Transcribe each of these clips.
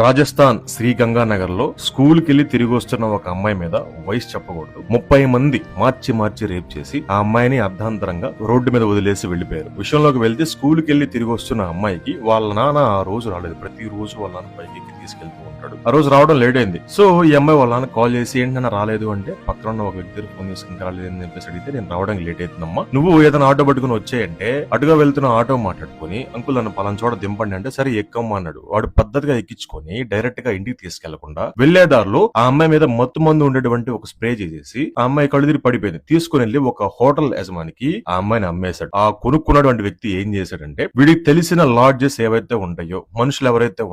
రాజస్థాన్ శ్రీగంగానగర్ లో స్కూల్ కెళ్లి తిరిగి వస్తున్న ఒక అమ్మాయి మీద వయసు చెప్పకూడదు 30 మంది మార్చి రేప్ చేసి ఆ అమ్మాయిని అర్ధాంతరంగా రోడ్డు మీద వదిలేసి వెళ్లిపోయారు. విషయంలోకి వెళ్తే స్కూల్ కెళ్లి తిరిగి వస్తున్న అమ్మాయికి వాళ్ళ నాన్న ఆ రోజు రాలేదు. ప్రతి రోజు వాళ్ళ నాన్న బైక్ ఎక్కి తీసుకెళ్తూ ఉంటాడు. ఆ రోజు రావడం లేట్ అయింది. సో ఈ అమ్మాయి వాళ్ళ నాన్న కాల్ చేసి ఏంటన్నా రాలేదు అంటే పక్కన ఉన్న ఒక వ్యక్తి ఫోన్ చేసి ఇంకా రాలేదు అని చెప్పేసి అడిగితే నేను రావడానికి లేట్ అవుతుందమ్మా, నువ్వు ఏదైనా ఆటో పట్టుకుని వచ్చాయంటే అటుగా వెళ్తున్న ఆటో మాట్లాడుకుని అంకుల్ నన్ను పలానా చోట దింపండి అంటే సరే ఎక్కమ్మా అన్నాడు. వాడు పద్ధతిగా ఎక్కించుకొని డైరెక్ట్ గా ఇంటికి తీసుకెళ్లకుండా వెళ్లేదారిలో ఆ అమ్మాయి మీద మత్తు మందు ఉండేటువంటి ఒక స్ప్రే చేసేసి ఆ అమ్మాయి కళ్ళుదిరి పడిపోయింది. తీసుకుని వెళ్లి ఒక హోటల్ యజమానికి ఆ అమ్మాయిని అమ్మేశాడు. ఆ కొనుక్కున్నటువంటి వ్యక్తి ఏం చేశాడంటే వీడికి తెలిసిన లాడ్జెస్ ఏవైతే ఉంటాయో, మనుషులు ఎవరైతే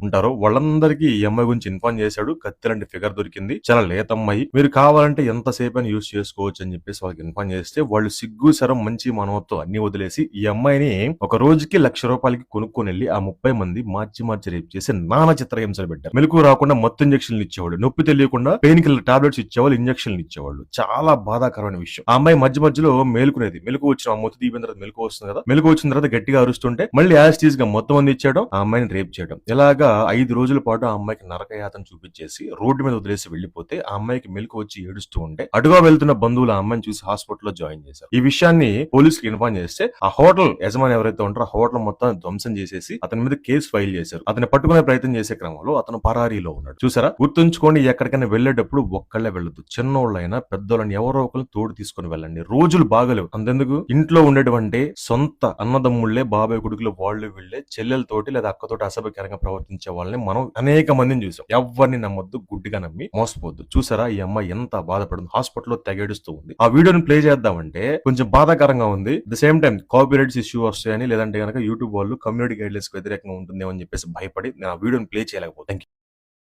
ఉంటారో వాళ్ళందరికీ ఈ అమ్మాయి గురించి ఇన్ఫార్మ్ చేశాడు. కత్తిలాంటి ఫిగర్ దొరికింది, చాలా లేత అమ్మాయి, మీరు కావాలంటే ఎంతసేపు అని యూజ్ చేసుకోవచ్చు అని చెప్పేసి వాళ్ళకి ఇన్ఫార్మ్ చేస్తే వాళ్ళు సిగ్గు శరం మంచి మనవత్వం అన్ని వదిలేసి ఈ అమ్మాయిని ఒక రోజుకి ₹1,00,000 కొనుక్కొని వెళ్లి ఆ 30 మంది మార్చి రేపు చేసి నానా చిత్రహింసలు పెట్టారు. మెలకు రాకుండా మత్తు ఇంజక్షన్లు ఇచ్చేవాళ్ళు, నొప్పి తెలియకుండా పెయిన్ కిల్లర్ టాబ్లెట్స్ ఇచ్చేవాళ్ళు, ఇంజక్షన్లు ఇచ్చేవాళ్ళు. చాలా బాధాకరమైన విషయం. ఆ అమ్మాయి మధ్యలో మేలుకునేది. మెలకు వచ్చిన మొత్తం దీపిన తర్వాత మెలకు వస్తుంది కదా, మెలకు వచ్చిన తర్వాత గట్టిగా అరుస్తుంటే మళ్ళీ యాస్టీస్ గా మొత్తం మంది ఇచ్చేయడం, ఆ అమ్మాయిని రేప్ చేయడం. ఇలాగా 5 రోజుల పాటు ఆ అమ్మాయికి నరకయాతన చూపించేసి రోడ్డు మీద వదిలేసి వెళ్లిపోతే ఆ అమ్మాయికి మెలకు వచ్చి ఏడుస్తూ ఉంటే అటుగా వెళ్తున్న బంధువులు ఆ అమ్మాయిని చూసి హాస్పిటల్లో జాయిన్ చేశారు. ఈ విషయాన్ని పోలీసులకు ఇన్ఫార్మ్ చేస్తే ఆ హోటల్ యజమాని ఎవరైతే ఉంటారో ఆ హోటల్ మొత్తం ధ్వంసం చేసేసి అతని మీద కేసు ఫైల్ చేశారు. అతన్ని పట్టుకునే ప్రయత్నం చేసే క్రమంలో అతను పరారీలో ఉన్నాడు. చూసారా, గుర్తుంచుకోండి, ఎక్కడికైనా వెళ్లేటప్పుడు ఒక్కళ్లే వెళ్ళదు. చిన్నోళ్ళైనా పెద్దోళ్ళని ఎవరో ఒకరు తోడు తీసుకుని వెళ్ళండి. రోజులు బాగలేవు. అంతెందుకు, ఇంట్లో ఉండేటువంటి సొంత అన్నదమ్ముళ్లే, బాబాయ్ కొడుకులు వాళ్ళు వీళ్లే చెల్లెలతోటి లేదా అక్కతోటి అసభ్యకరంగా ప్రవర్తించే వాళ్ళని మనం అనేక మందిని చూసాం. ఎవరిని నమ్మొద్దు, గుడ్డిగా నమ్మి మోసపోద్దు. చూసారా ఈ అమ్మాయి ఎంత బాధపడుతుంది, హాస్పిటల్లో తెగేడుస్తూ ఉంది. ఆ వీడియోని ప్లే చేద్దామంటే కొంచెం బాధాకరంగా ఉంది. The same time copyrights issue వస్తాయని, లేదంటే కనుక యూట్యూబ్ వాళ్ళు కమ్యూనిటీ గైడ్ లైన్స్ కి వ్యతిరేకంగా ఉంటుందేమో అని చెప్పేసి భయపడి నేను ఆ వీడియోని ప్లే చేయలేకపోతే